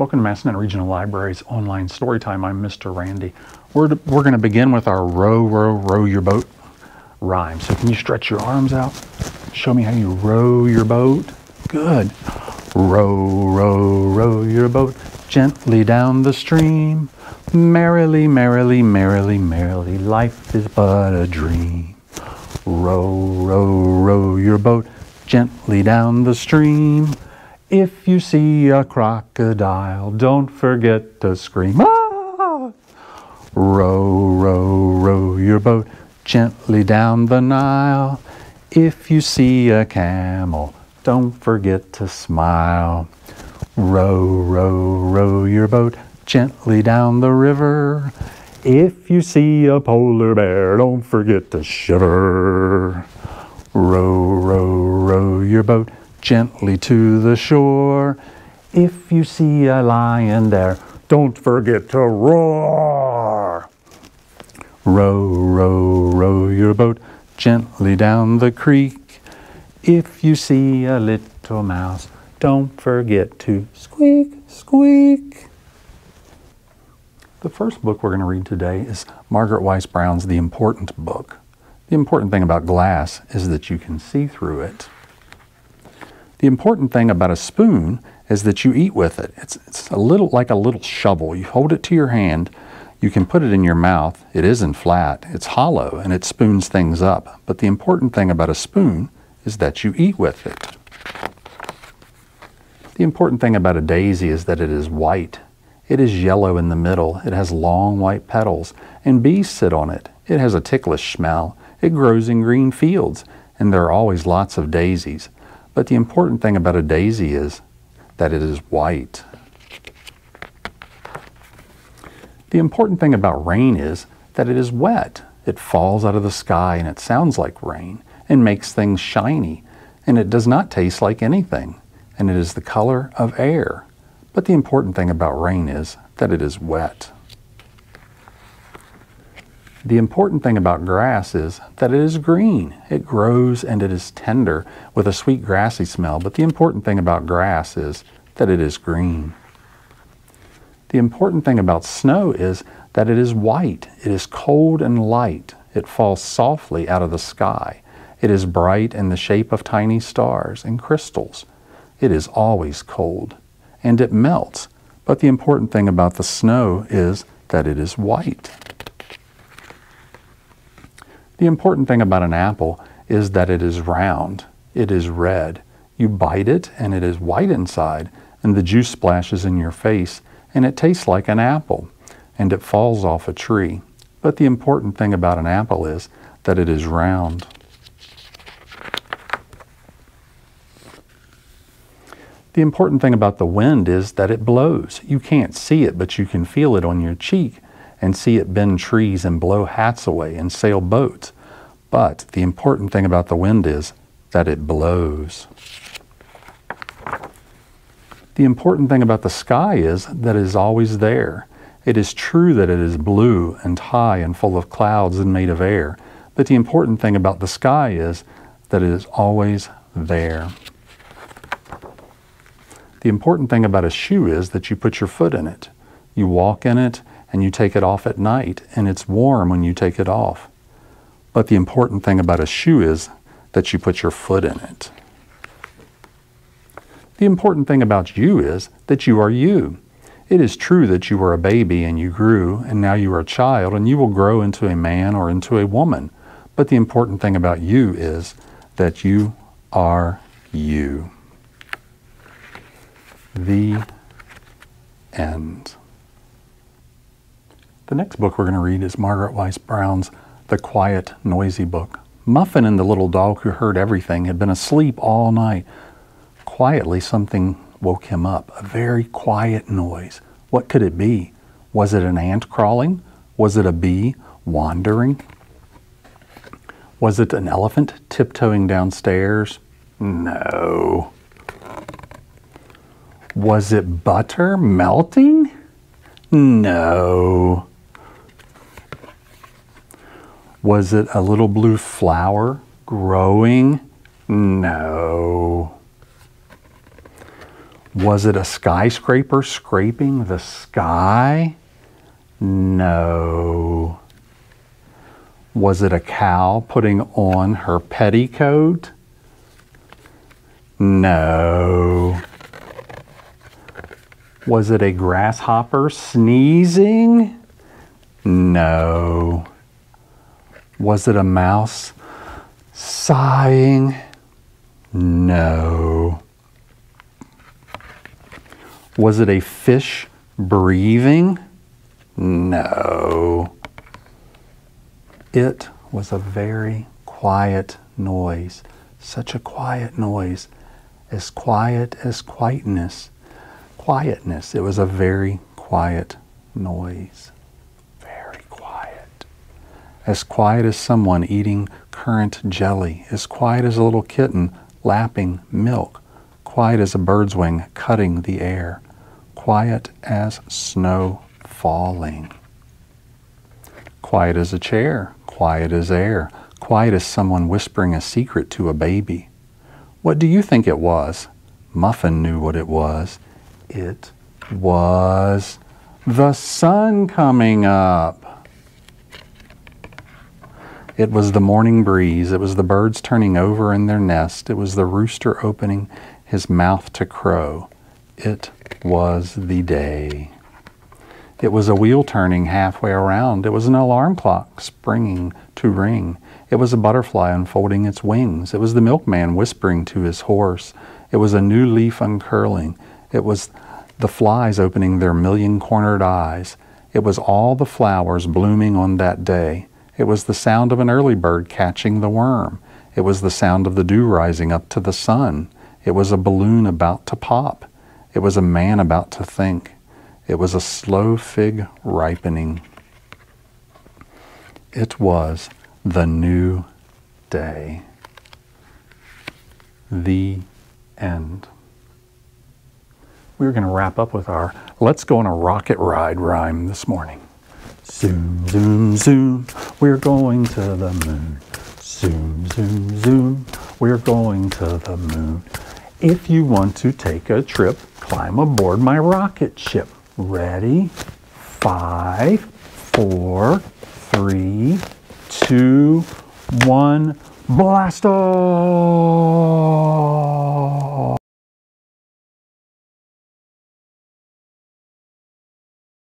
Welcome to Massanutten Regional Library's online storytime. I'm Mr. Randy. We're going to begin with our row, row, row your boat rhyme. So can you stretch your arms out? Show me how you row your boat. Good. Row, row, row your boat gently down the stream. Merrily, merrily, merrily, merrily, life is but a dream. Row, row, row your boat gently down the stream. If you see a crocodile, don't forget to scream. Ah! Row, row, row your boat gently down the Nile. If you see a camel, don't forget to smile. Row, row, row your boat gently down the river. If you see a polar bear, don't forget to shiver. Row, row, row your boat gently to the shore. If you see a lion there, don't forget to roar. Row, row, row your boat gently down the creek. If you see a little mouse, don't forget to squeak, squeak. The first book we're going to read today is Margaret Wise Brown's The Important Book. The important thing about glass is that you can see through it. The important thing about a spoon is that you eat with it. It's a little like a little shovel. You hold it to your hand, you can put it in your mouth. It isn't flat, it's hollow, and it spoons things up. But the important thing about a spoon is that you eat with it. The important thing about a daisy is that it is white. It is yellow in the middle. It has long white petals, and bees sit on it. It has a ticklish smell. It grows in green fields, and there are always lots of daisies. But the important thing about a daisy is that it is white. The important thing about rain is that it is wet. It falls out of the sky and it sounds like rain and makes things shiny, and it does not taste like anything, and it is the color of air. But the important thing about rain is that it is wet. The important thing about grass is that it is green. It grows and it is tender with a sweet grassy smell, but the important thing about grass is that it is green. The important thing about snow is that it is white. It is cold and light. It falls softly out of the sky. It is bright in the shape of tiny stars and crystals. It is always cold, and it melts, but the important thing about the snow is that it is white. The important thing about an apple is that it is round. It is red. You bite it and it is white inside, and the juice splashes in your face, and it tastes like an apple, and it falls off a tree. But the important thing about an apple is that it is round. The important thing about the wind is that it blows. You can't see it, but you can feel it on your cheek and see it bend trees and blow hats away and sail boats. But the important thing about the wind is that it blows. The important thing about the sky is that it is always there. It is true that it is blue and high and full of clouds and made of air. But the important thing about the sky is that it is always there. The important thing about a shoe is that you put your foot in it. You walk in it and you take it off at night, and it's warm when you take it off. But the important thing about a shoe is that you put your foot in it. The important thing about you is that you are you. It is true that you were a baby and you grew, and now you are a child, and you will grow into a man or into a woman. But the important thing about you is that you are you. The end. The next book we're going to read is Margaret Wise Brown's The Quiet, Noisy Book. Muffin and the little dog who heard everything had been asleep all night. Quietly, something woke him up, a very quiet noise. What could it be? Was it an ant crawling? Was it a bee wandering? Was it an elephant tiptoeing downstairs? No. Was it butter melting? No. Was it a little blue flower growing? No. Was it a skyscraper scraping the sky? No. Was it a cow putting on her petticoat? No. Was it a grasshopper sneezing? No. Was it a mouse sighing? No. Was it a fish breathing? No. It was a very quiet noise, such a quiet noise, as quiet as quietness. Quietness. It was a very quiet noise. Very quiet. As quiet as someone eating currant jelly, as quiet as a little kitten lapping milk, quiet as a bird's wing cutting the air, quiet as snow falling. Quiet as a chair, quiet as air, quiet as someone whispering a secret to a baby. What do you think it was? Muffin knew what it was. It was the sun coming up. It was the morning breeze. It was the birds turning over in their nest. It was the rooster opening his mouth to crow. It was the day. It was a wheel turning halfway around. It was an alarm clock springing to ring. It was a butterfly unfolding its wings. It was the milkman whispering to his horse. It was a new leaf uncurling. It was the flies opening their million-cornered eyes. It was all the flowers blooming on that day. It was the sound of an early bird catching the worm. It was the sound of the dew rising up to the sun. It was a balloon about to pop. It was a man about to think. It was a slow fig ripening. It was the new day. The end. We're going to wrap up with our Let's Go on a Rocket Ride rhyme this morning. Zoom, zoom, zoom, we're going to the moon. Zoom, zoom, zoom, we're going to the moon. If you want to take a trip, climb aboard my rocket ship. Ready? 5, 4, 3, 2, 1, blast off!